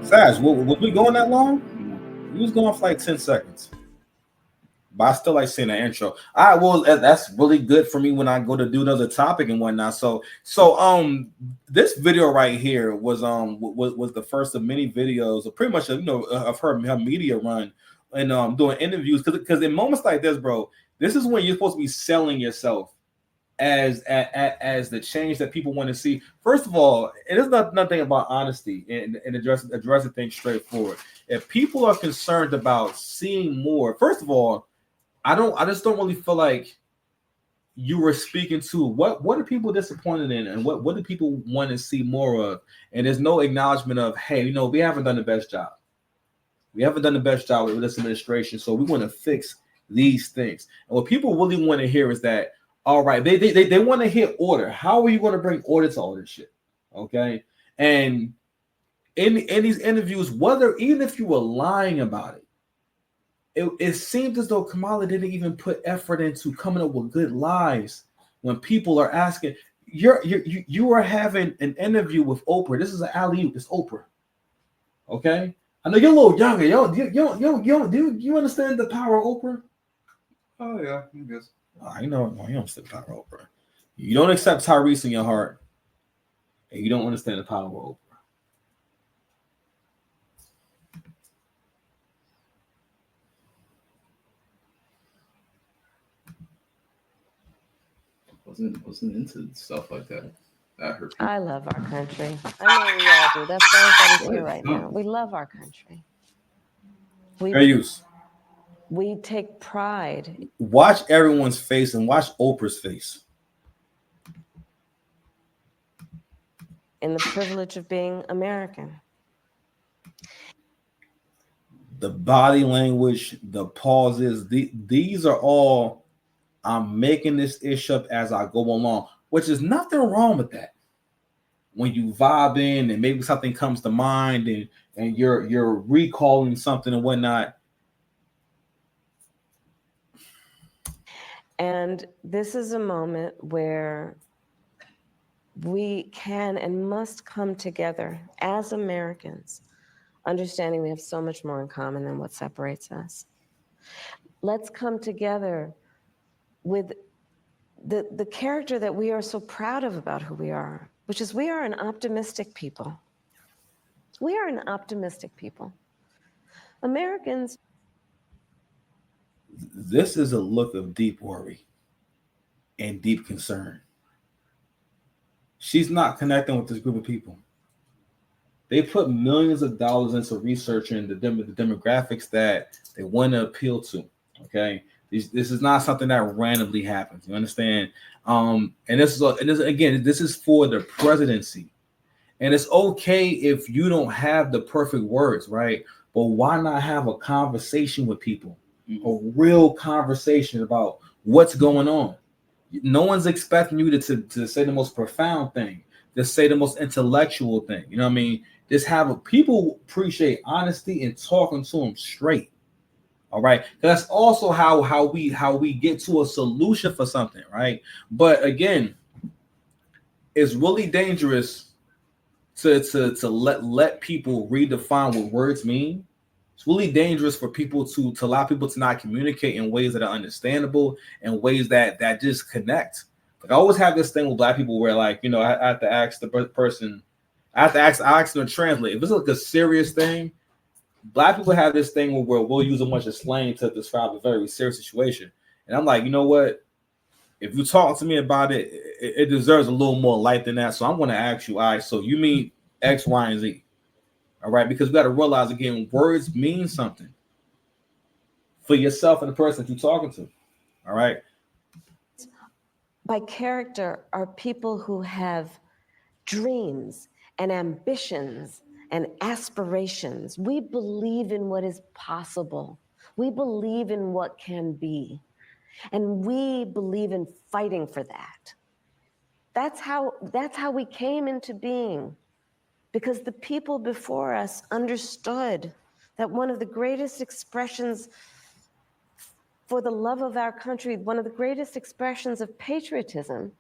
Sash, was we going that long? We was going for like 10 seconds. But I still like saying the intro. All right, well, that's really good for me when I go to do another topic and whatnot. So, this video right here was the first of many videos, of pretty much, of her media run and doing interviews. Because in moments like this, bro, this is when you're supposed to be selling yourself as the change that people want to see. First of all, it is nothing about honesty and addressing things straightforward. If people are concerned about seeing more, first of all, I just don't really feel like you were speaking to what are people disappointed in, and what do people want to see more of. And there's no acknowledgement of, hey, we haven't done the best job. We haven't done the best job with this administration, so we want to fix these things. And what people really want to hear is that, all right, they want to hear order. How are you going to bring order to all this shit? Okay. And in these interviews, even if you were lying about it seemed as though Kamala didn't even put effort into coming up with good lies when people are asking. You are having an interview with Oprah. This is an alley-oop. It's Oprah. Okay? I know you're a little younger. Do you understand the power of Oprah? Oh yeah, I guess. You don't understand the power of Oprah. You don't accept Tyrese in your heart, and you don't understand the power of Oprah. Wasn't into stuff like that. I love our country. I know we all do. That's why everybody's here right now. We love our country. We take pride. Watch everyone's face and watch Oprah's face. In the privilege of being American. The body language, the pauses, these are all, I'm making this ish up as I go along, which is nothing wrong with that. When you vibe in and maybe something comes to mind and you're recalling something and whatnot. And this is a moment where we can and must come together as Americans, understanding we have so much more in common than what separates us. Let's come together with the character that we are so proud of about who we are, which is we are an optimistic people. We are an optimistic people. Americans. This is a look of deep worry and deep concern. She's not connecting with this group of people. They put millions of dollars into researching the demographics that they want to appeal to. Okay, this is not something that randomly happens. You understand? And this is for the presidency. And it's okay if you don't have the perfect words, right? But why not have a conversation with people? A real conversation about what's going on. No one's expecting you to say the most profound thing, to say the most intellectual thing. You know what I mean? Just people appreciate honesty and talking to them straight. All right. That's also how we get to a solution for something, right? But again, it's really dangerous to let people redefine what words mean. It's really dangerous for people to allow people to not communicate in ways that are understandable and ways that just connect. Like I always have this thing with Black people where, like, I have to ask the person, I ask them to translate. If it's like a serious thing, Black people have this thing where we'll use a bunch of slang to describe a very serious situation. And I'm like, you know what? If you talk to me about it, it deserves a little more light than that. So I'm going to ask you, all right, so you mean X, Y, and Z. All right, because we got to realize, again, words mean something for yourself and the person that you're talking to. All right. By character are people who have dreams and ambitions and aspirations. We believe in what is possible. We believe in what can be. And we believe in fighting for that. That's how we came into being. Because the people before us understood that one of the greatest expressions for the love of our country, one of the greatest expressions of patriotism,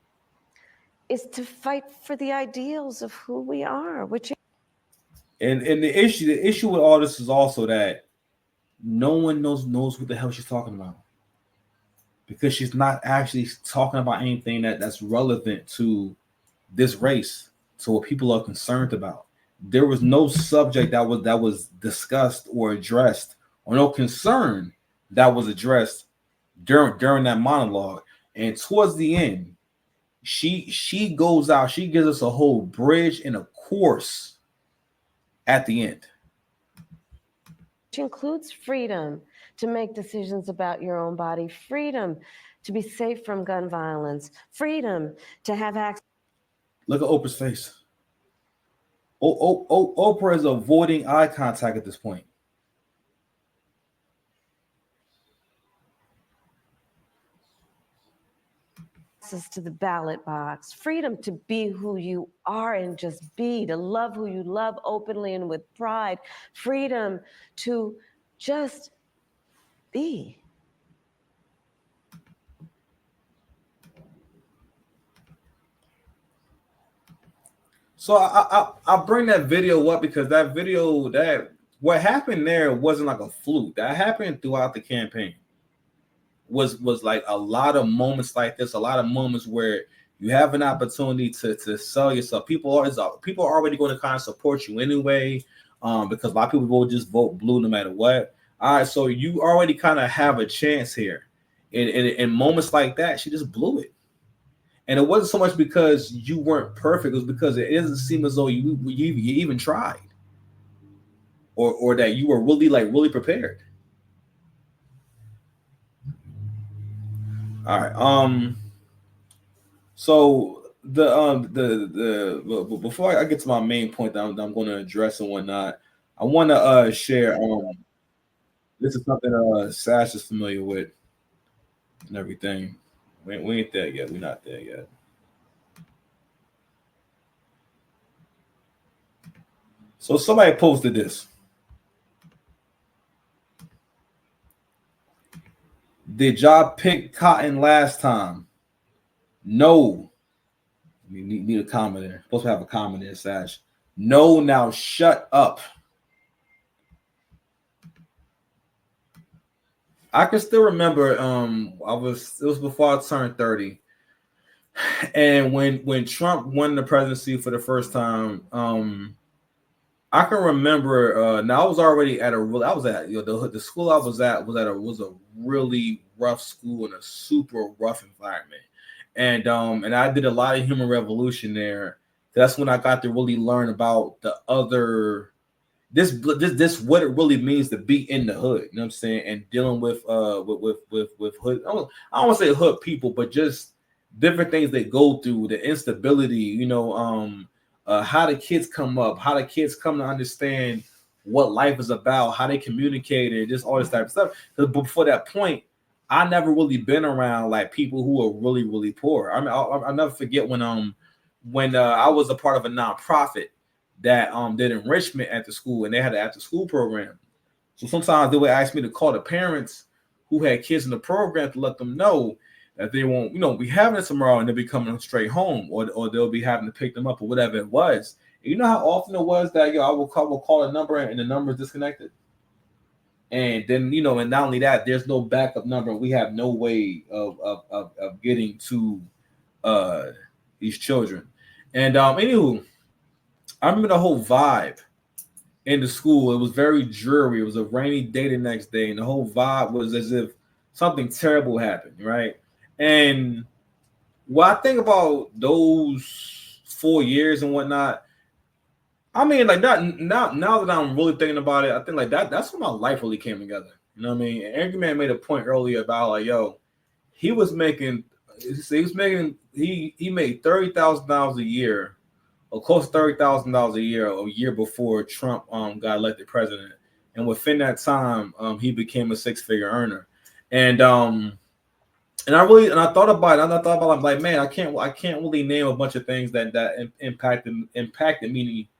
is to fight for the ideals of who we are, which And the issue with all this is also that no one knows what the hell she's talking about, because she's not actually talking about anything that's relevant to this race, to what people are concerned about. There was no subject that was discussed or addressed, or no concern that was addressed during that monologue. And towards the end, she goes out, she gives us a whole bridge and a course at the end. Which includes freedom to make decisions about your own body, freedom to be safe from gun violence, freedom to have access. Look at Oprah's face. Oprah is avoiding eye contact at this point. To the ballot box, freedom to be who you are and just be, to love who you love openly and with pride, freedom to just be. So I bring that video up because that video, that what happened there wasn't like a fluke. That happened throughout the campaign. Was like a lot of moments like this, a lot of moments where you have an opportunity to sell yourself. People are already going to kind of support you anyway, because a lot of people will just vote blue no matter what. All right, so you already kind of have a chance here. In moments like that, she just blew it. And it wasn't so much because you weren't perfect; it was because it doesn't seem as though you even tried, or that you were really prepared. All right. So the before I get to my main point that I'm going to address and whatnot, I want to share. This is something Sash is familiar with and everything. We ain't there yet. We're not there yet. So somebody posted this. Did y'all pick cotton last time? No. You need a comment there. Supposed to have a comment there, Sash. No, now shut up. I can still remember it was before I turned 30. And when Trump won the presidency for the first time, I can remember. Now I was already at the school I was at was a really rough school and a super rough environment, and I did a lot of human revolution there. That's when I got to really learn about the other this what it really means to be in the hood. You know what I'm saying? And dealing with hood. I don't want to say hood people, but just different things they go through, the instability. How the kids come up, how the kids come to understand what life is about, how they communicate, and just all this type of stuff. But before that point, I never really been around like people who are really poor. I mean, I'll never forget when I was a part of a nonprofit that did enrichment at the school, and they had an after school program. So sometimes they would ask me to call the parents who had kids in the program to let them know that they won't, be having it tomorrow and they'll be coming straight home, or they'll be having to pick them up or whatever it was. And you know how often it was that I will call a number and the number is disconnected. And then, and not only that, there's no backup number. We have no way of getting to these children. And anywho, I remember the whole vibe in the school. It was very dreary. It was a rainy day the next day, and the whole vibe was as if something terrible happened, right? And what I think about those 4 years and whatnot, I mean, like that now that I'm really thinking about it, I think like that's when my life really came together. You know what I mean? And Angry Man made a point earlier about like, he made $30,000 a year, or close to $30,000 a year before Trump got elected president. And within that time, he became a six-figure earner. And I thought about it. And I thought about it, I'm like, man, I can't really name a bunch of things that impacted me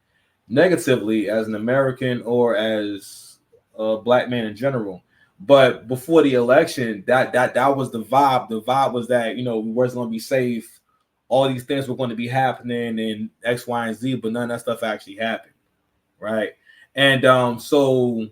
negatively as an American or as a black man in general. But before the election, that was the vibe. The vibe was that we wasn't going to be safe. All these things were going to be happening in X, Y, and Z, but none of that stuff actually happened, right? And so